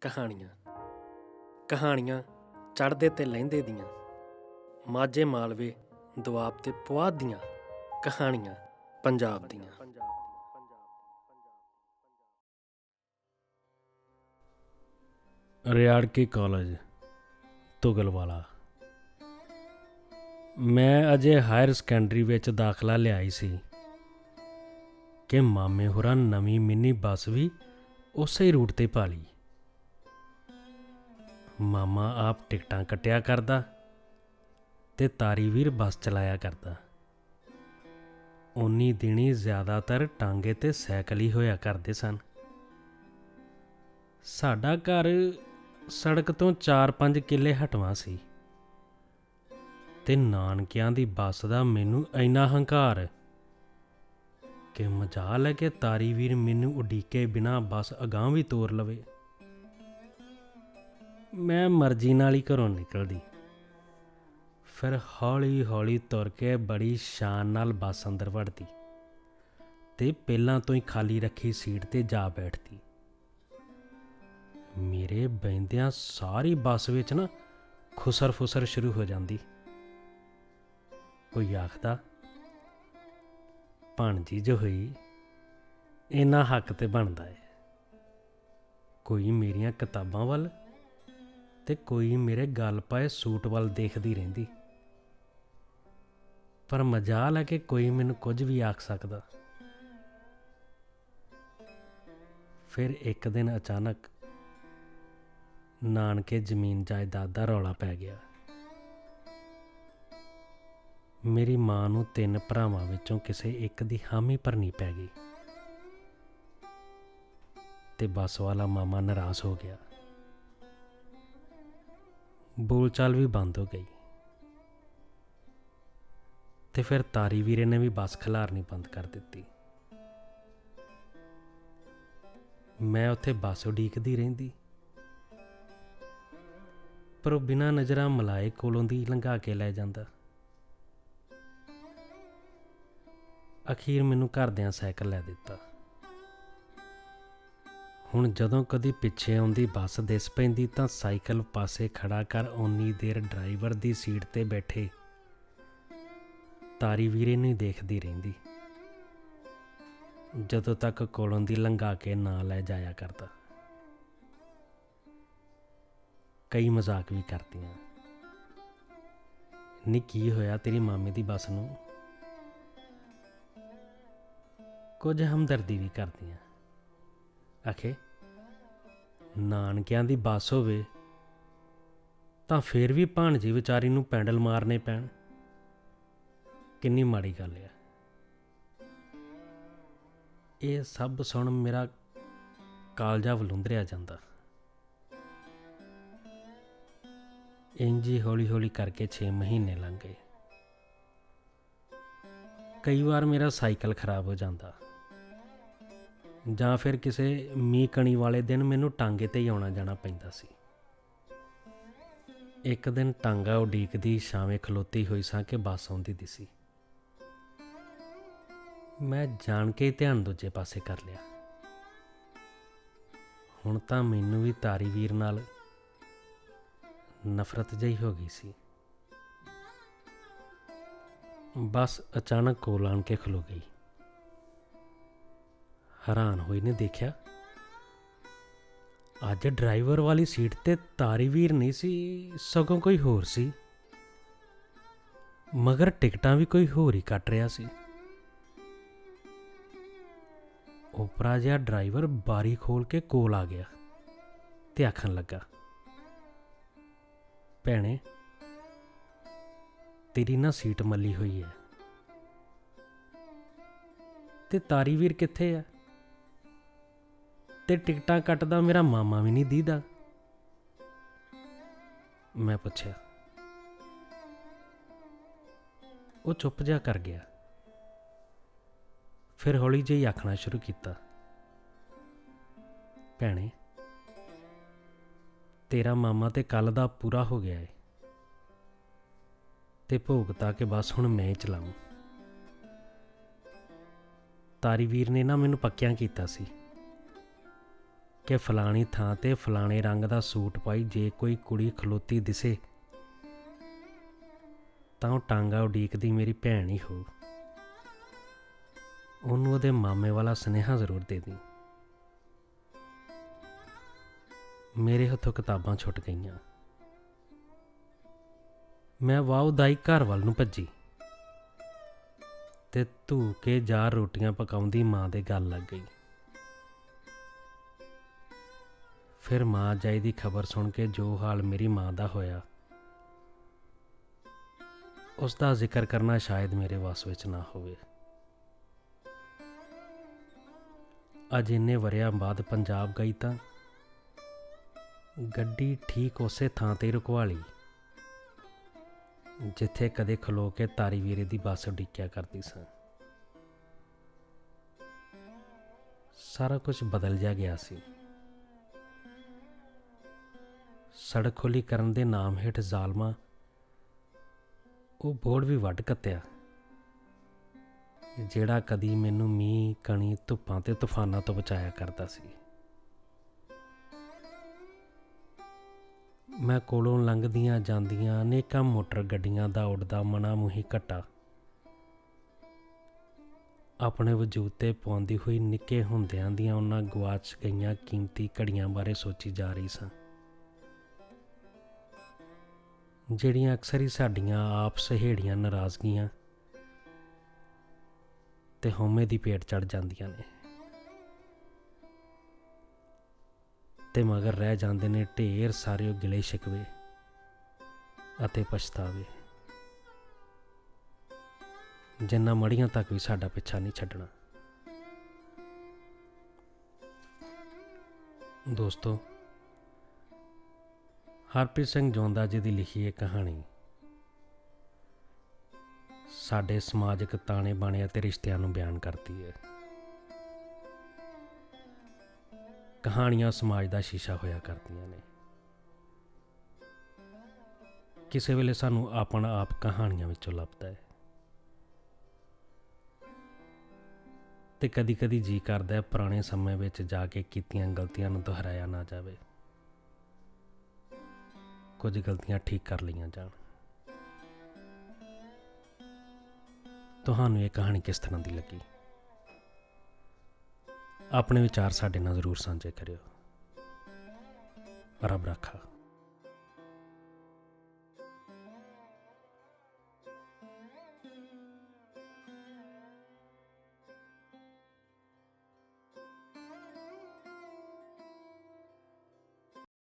ਕਹਾਣੀਆਂ ਕਹਾਣੀਆਂ ਚੜ੍ਹਦੇ ਤੇ ਲਹਿੰਦੇ ਦੀਆਂ, ਮਾਝੇ ਮਾਲਵੇ ਦੁਆਬ ਤੇ ਪੁਆਧ ਦੀਆਂ ਕਹਾਣੀਆਂ ਪੰਜਾਬ ਦੀਆਂ। ਰਿਆੜਕੇ ਕਾਲਜ ਤੁਗਲਵਾਲਾ। ਮੈਂ ਅਜੇ ਹਾਇਰ ਸੈਕੰਡਰੀ ਵਿੱਚ ਦਾਖਲਾ ਲਿਆਈ ਸੀ ਕਿ ਮਾਮੇ ਹੋਰਾਂ ਨਵੀਂ ਮਿੰਨੀ ਬੱਸ ਵੀ ਉਸੇ ਰੂਟ 'ਤੇ ਪਾ ਲਈ। ਮਾਮਾ ਆਪ ਟਿਕਟਾਂ ਕੱਟਿਆ ਕਰਦਾ ਤੇ ਤਾਰੀ ਵੀਰ ਬੱਸ ਚਲਾਇਆ ਕਰਦਾ। ਉਨੀ ਦਿਨੀ ਜ਼ਿਆਦਾਤਰ ਟਾਂਗੇ ਤੇ ਸਾਈਕਲ ਹੀ ਹੋਇਆ ਕਰਦੇ ਸਨ। ਸਾਡਾ ਘਰ ਸੜਕ ਤੋਂ 4-5 ਕਿੱਲੇ ਹਟਵਾਂ ਸੀ ਤੇ ਨਾਨਕਿਆਂ ਦੀ ਬੱਸ ਦਾ ਮੈਨੂੰ ਇੰਨਾ ਹੰਕਾਰ ਕਿ ਮਜਾਲ ਹੈ ਕਿ ਤਾਰੀ ਵੀਰ ਮੈਨੂੰ ਉਡੀਕੇ ਬਿਨਾਂ ਬੱਸ ਅਗਾਂਹ ਵੀ ਤੋਰ ਲਵੇ। ਮੈਂ ਮਰਜ਼ੀ ਨਾਲ ਹੀ ਘਰੋਂ ਨਿਕਲਦੀ, ਫਿਰ ਹੌਲੀ ਹੌਲੀ ਤੁਰ ਕੇ ਬੜੀ ਸ਼ਾਨ ਨਾਲ ਬੱਸ ਅੰਦਰ ਵੜਦੀ ਤੇ ਪਹਿਲਾਂ ਤੋਂ ਹੀ ਖਾਲੀ ਰੱਖੀ ਸੀਟ 'ਤੇ ਜਾ ਬੈਠਦੀ। ਮੇਰੇ ਬਹਿੰਦਿਆਂ ਸਾਰੀ ਬੱਸ ਵਿੱਚ ਨਾ ਖੁਸਰ ਫੁਸਰ ਸ਼ੁਰੂ ਹੋ ਜਾਂਦੀ। ਕੋਈ ਆਖਦਾ, ਭਾਣਜੀ ਜੋ ਹੋਈ ਇੰਨਾ ਹੱਕ ਤੇ ਬਣਦਾ ਏ। ਕੋਈ ਮੇਰੀਆਂ ਕਿਤਾਬਾਂ ਵੱਲ ਤੇ ਕੋਈ ਮੇਰੇ ਗਲ ਪਾਏ ਸੂਟ ਵੱਲ ਦੇਖਦੀ ਰਹਿੰਦੀ। ਪਰ ਮਜਾਲ ਹੈ ਕਿ ਕੋਈ ਮੈਨੂੰ ਕੁਝ ਵੀ ਆਖ ਸਕਦਾ। ਫਿਰ ਇੱਕ ਦਿਨ ਅਚਾਨਕ ਨਾਨਕੇ ਜ਼ਮੀਨ ਜਾਇਦਾਦ ਦਾ ਰੌਲਾ ਪੈ ਗਿਆ। ਮੇਰੀ ਮਾਂ ਨੂੰ 3 ਭਰਾਵਾਂ ਵਿੱਚੋਂ ਕਿਸੇ ਇੱਕ ਦੀ ਹਾਮੀ ਭਰਨੀ ਪੈ ਗਈ ਤੇ ਬੱਸ ਵਾਲਾ ਮਾਮਾ ਨਾਰਾਜ਼ ਹੋ ਗਿਆ। ਬੋਲਚਾਲ ਵੀ ਬੰਦ ਹੋ ਗਈ ਤੇ ਫਿਰ ਤਾਰੀ ਵੀਰੇ ਨੇ ਵੀ ਬੱਸ ਖਿਲਾਰਨੀ ਬੰਦ ਕਰ ਦਿੱਤੀ। ਮੈਂ ਉੱਥੇ ਬੱਸ ਉਡੀਕਦੀ ਰਹਿੰਦੀ, ਪਰ ਉਹ ਬਿਨਾਂ ਨਜ਼ਰਾਂ ਮਲਾਏ ਕੋਲੋਂ ਦੀ ਲੰਘਾ ਕੇ ਲੈ ਜਾਂਦਾ। ਅਖੀਰ ਮੈਨੂੰ ਘਰਦਿਆਂ ਸਾਈਕਲ ਲੈ ਦਿੱਤਾ। ਹੁਣ ਜਦੋਂ ਕਦੀ ਪਿੱਛੇ ਆਉਂਦੀ ਬੱਸ ਦਿਸ ਪੈਂਦੀ ਤਾਂ ਸਾਈਕਲ ਪਾਸੇ ਖੜਾ ਕਰ ਓਨੀ ਦੇਰ ਡਰਾਈਵਰ ਦੀ ਸੀਟ 'ਤੇ ਬੈਠੇ ਤਾਰੀ ਵੀਰੇ ਨੂੰ ਹੀ ਦੇਖਦੀ ਰਹਿੰਦੀ ਜਦੋਂ ਤੱਕ ਕੋਲੋਂ ਦੀ ਲੰਘਾ ਕੇ ਨਾ ਲੈ ਜਾਇਆ ਕਰਦਾ। ਕਈ ਮਜ਼ਾਕ ਵੀ ਕਰਦੀਆਂ, ਨੀ ਕੀ ਹੋਇਆ ਤੇਰੀ ਮਾਮੇ ਦੀ ਬੱਸ ਨੂੰ। ਕੁਝ ਹਮਦਰਦੀ ਵੀ ਕਰਦੀਆਂ, ਆਖੇ ਨਾਨਕਿਆਂ ਦੀ ਬੱਸ ਹੋਵੇ ਤਾਂ ਫਿਰ ਵੀ ਭਾਣਜੀ ਵਿਚਾਰੀ ਨੂੰ ਪੈਂਡਲ ਮਾਰਨੇ ਪੈਣ, ਕਿੰਨੀ ਮਾੜੀ ਗੱਲ ਆ। ਇਹ ਸਭ ਸੁਣ ਮੇਰਾ ਕਾਲਜਾ ਵਲੂੰਦਰਿਆ ਜਾਂਦਾ। ਇੰਝ ਹੀ ਹੌਲੀ ਹੌਲੀ ਕਰਕੇ 6 ਮਹੀਨੇ ਲੰਘ ਗਏ। ਕਈ ਵਾਰ ਮੇਰਾ ਸਾਈਕਲ ਖਰਾਬ ਹੋ ਜਾਂਦਾ ਜਾਂ ਫਿਰ ਕਿਸੇ ਮੀਂਹ ਕਣੀ ਵਾਲੇ ਦਿਨ ਮੈਨੂੰ ਟਾਂਗੇ 'ਤੇ ਹੀ ਆਉਣਾ ਜਾਣਾ ਪੈਂਦਾ ਸੀ। ਇੱਕ ਦਿਨ ਟਾਂਗਾ ਉਡੀਕਦੀ ਛਾਵੇਂ ਖਲੋਤੀ ਹੋਈ ਸਾਂ ਕਿ ਬੱਸ ਆਉਂਦੀ ਦਿਸੀ। ਮੈਂ ਜਾਣ ਕੇ ਧਿਆਨ ਦੂਜੇ ਪਾਸੇ ਕਰ ਲਿਆ। ਹੁਣ ਤਾਂ ਮੈਨੂੰ ਵੀ ਤਾਰੀ ਵੀਰ ਨਾਲ ਨਫ਼ਰਤ ਜਿਹੀ ਹੋ ਗਈ ਸੀ। ਬੱਸ ਅਚਾਨਕ ਕੋਲ ਆਣ ਕੇ ਖਲੋ ਗਈ। ਹੈਰਾਨ ਹੋਈ ਨੇ ਦੇਖਿਆ, ਅੱਜ ਡਰਾਈਵਰ ਵਾਲੀ ਸੀਟ 'ਤੇ ਤਾਰੀ ਵੀਰ ਨਹੀਂ ਸੀ, ਸਗੋਂ ਕੋਈ ਹੋਰ ਸੀ। ਮਗਰ ਟਿਕਟਾਂ ਵੀ ਕੋਈ ਹੋਰ ਹੀ ਕੱਟ ਰਿਹਾ ਸੀ। ਓਪਰਾ ਜਿਹਾ ਡਰਾਈਵਰ ਬਾਰੀ ਖੋਲ ਕੇ ਕੋਲ ਆ ਗਿਆ ਤੇ ਆਖਣ ਲੱਗਾ, ਭੈਣੇ ਤੇਰੀ ਨਾ ਸੀਟ ਮੱਲੀ ਹੋਈ ਹੈ ਤੇ ਤਾਰੀ ਵੀਰ ਕਿੱਥੇ ਆ, ਤੇ ਟਿਕਟਾਂ ਕੱਟਦਾ ਮੇਰਾ ਮਾਮਾ ਵੀ ਨਹੀਂ ਦੀਦਾ। ਮੈਂ ਪੁੱਛਿਆ। ਉਹ ਚੁੱਪ ਜਿਹਾ ਕਰ ਗਿਆ। ਫਿਰ ਹੌਲੀ ਜਿਹੀ ਆਖਣਾ ਸ਼ੁਰੂ ਕੀਤਾ, ਭੈਣੇ ਤੇਰਾ ਮਾਮਾ ਤੇ ਕੱਲ੍ਹ ਦਾ ਪੂਰਾ ਹੋ ਗਿਆ ਏ ਤੇ ਭੋਗਤਾ ਕਿ ਬਸ ਹੁਣ ਮੈਂ ਹੀ ਚਲਾਵਾਂ। ਤਾਰੀ ਵੀਰ ਨੇ ਨਾ ਮੈਨੂੰ ਪੱਕਿਆਂ ਕੀਤਾ ਸੀ ਕਿ ਫਲਾਣੀ ਥਾਂ ਤੇ ਫਲਾਣੇ ਰੰਗ ਦਾ ਸੂਟ ਪਾਈ ਜੇ ਕੋਈ ਕੁੜੀ ਖਲੋਤੀ ਦਿਸੇ ਤਾਂ ਉਹ ਟਾਂਗਾ ਉਡੀਕਦੀ ਮੇਰੀ ਭੈਣ ਹੀ ਹੋਊ। ਉਹਨੂੰ ਉਹਦੇ ਮਾਮੇ ਵਾਲਾ ਸੁਨੇਹਾ ਜ਼ਰੂਰ ਦੇ ਦੀ। ਮੇਰੇ ਹੱਥੋਂ ਕਿਤਾਬਾਂ ਛੁੱਟ ਗਈਆਂ। ਮੈਂ ਵਾਹ ਦਾਈ ਘਰ ਵੱਲ ਨੂੰ ਭੱਜੀ ਤੇ ਧੂ ਕੇ ਜਾਰ ਰੋਟੀਆਂ ਪਕਾਉਂਦੀ ਮਾਂ ਦੇ ਗੱਲ ਲੱਗ ਗਈ। ਫਿਰ ਮਾਂ ਜਾਈ ਦੀ ਖਬਰ ਸੁਣ ਕੇ ਜੋ ਹਾਲ ਮੇਰੀ ਮਾਂ ਦਾ ਹੋਇਆ, ਉਸ ਦਾ ਜ਼ਿਕਰ ਕਰਨਾ ਸ਼ਾਇਦ ਮੇਰੇ ਵੱਸ ਵਿੱਚ ਨਾ ਹੋਵੇ। ਅੱਜ ਇੰਨੇ ਵਰ੍ਹਿਆਂ ਬਾਅਦ ਪੰਜਾਬ ਗਈ ਤਾਂ ਗੱਡੀ ਠੀਕ ਉਸੇ ਥਾਂ 'ਤੇ ਰੁਕਵਾ ਲਈ ਜਿੱਥੇ ਕਦੇ ਖਲੋ ਕੇ ਤਾਰੀ ਵੀਰੇ ਦੀ ਬੱਸ ਉਡੀਕਿਆ ਕਰਦੀ ਸਾਂ। ਸਾਰਾ ਕੁਝ ਬਦਲ ਜਾ ਗਿਆ ਸੀ। ਸੜਕ ਖੁੱਲੀ ਕਰਨ ਦੇ ਨਾਮ ਹੇਠ ਜ਼ਾਲਮਾਂ ਉਹ ਬੋਰਡ ਵੀ ਵੱਢ ਕੱਤਿਆ ਜਿਹੜਾ ਕਦੀ ਮੈਨੂੰ ਮੀਂਹ, ਕਣੀ, ਧੁੱਪਾਂ ਤੇ ਤੂਫਾਨਾਂ ਤੋਂ ਬਚਾਇਆ ਕਰਦਾ ਸੀ। ਮੈਂ ਕੋਲੋਂ ਲੰਘਦੀਆਂ ਜਾਂਦੀਆਂ ਅਨੇਕਾਂ ਮੋਟਰ ਗੱਡੀਆਂ ਦਾ ਉੱਡਦਾ ਮਨਾ ਮੂੰਹੀ ਘੱਟਾ ਆਪਣੇ ਵਜੂਦ 'ਤੇ ਪਾਉਂਦੀ ਹੋਈ ਨਿੱਕੇ ਹੁੰਦਿਆਂ ਦੀਆਂ ਉਹਨਾਂ ਗੁਆਚ ਗਈਆਂ ਕੀਮਤੀ ਘੜੀਆਂ ਬਾਰੇ ਸੋਚੀ ਜਾ ਰਹੀ ਸਾਂ, ਜਿਹੜੀਆਂ ਅਕਸਰ ਹੀ ਸਾਡੀਆਂ ਆਪ ਸਹੇੜੀਆਂ ਨਾਰਾਜ਼ਗੀਆਂ ਤੇ ਹਉਮੈ ਦੀ ਭੇਟ ਚੜ੍ਹ ਜਾਂਦੀਆਂ ਨੇ ਤੇ ਮਗਰ ਰਹਿ ਜਾਂਦੇ ਨੇ ਢੇਰ ਸਾਰੇ ਗਿਲੇ ਸ਼ਿਕਵੇ ਅਤੇ ਪਛਤਾਵੇ, ਜਿਨ੍ਹਾਂ ਮੜੀਆਂ ਤੱਕ ਵੀ ਸਾਡਾ ਪਿੱਛਾ ਨਹੀਂ ਛੱਡਣਾ। ਦੋਸਤੋ, ਹਰਪ੍ਰੀਤ ਸਿੰਘ ਜੌਂਦਾ ਜੀ ਦੀ ਲਿਖੀ ਇਹ ਕਹਾਣੀ ਸਾਡੇ ਸਮਾਜਿਕ ਤਾਣੇ ਬਾਣੇ ਅਤੇ ਰਿਸ਼ਤਿਆਂ ਨੂੰ ਬਿਆਨ ਕਰਦੀ ਹੈ। ਕਹਾਣੀਆਂ ਸਮਾਜ ਦਾ ਸ਼ੀਸ਼ਾ ਹੋਇਆ ਕਰਦੀਆਂ ਨੇ। ਕਿਸੇ ਵੇਲੇ ਸਾਨੂੰ ਆਪਣਾ ਆਪ ਕਹਾਣੀਆਂ ਵਿੱਚੋਂ ਲੱਭਦਾ ਹੈ ਤੇ ਕਦੀ-ਕਦੀ ਜੀ ਕਰਦਾ ਹੈ ਪੁਰਾਣੇ ਸਮੇਂ ਵਿੱਚ ਜਾ ਕੇ ਕੀਤੀਆਂ ਗਲਤੀਆਂ ਨੂੰ ਦੁਹਰਾਇਆ ਨਾ ਜਾਵੇ, ਕੁਝ ਗਲਤੀਆਂ ਠੀਕ ਕਰ ਲਈਆਂ ਜਾਣ। ਤੁਹਾਨੂੰ ਇਹ ਕਹਾਣੀ ਕਿਸ ਤਰ੍ਹਾਂ ਦੀ ਲੱਗੀ? ਆਪਣੇ ਵਿਚਾਰ ਸਾਡੇ ਨਾਲ ਜ਼ਰੂਰ ਸਾਂਝੇ ਕਰਿਓ। ਰੱਬ ਰਾਖਾ।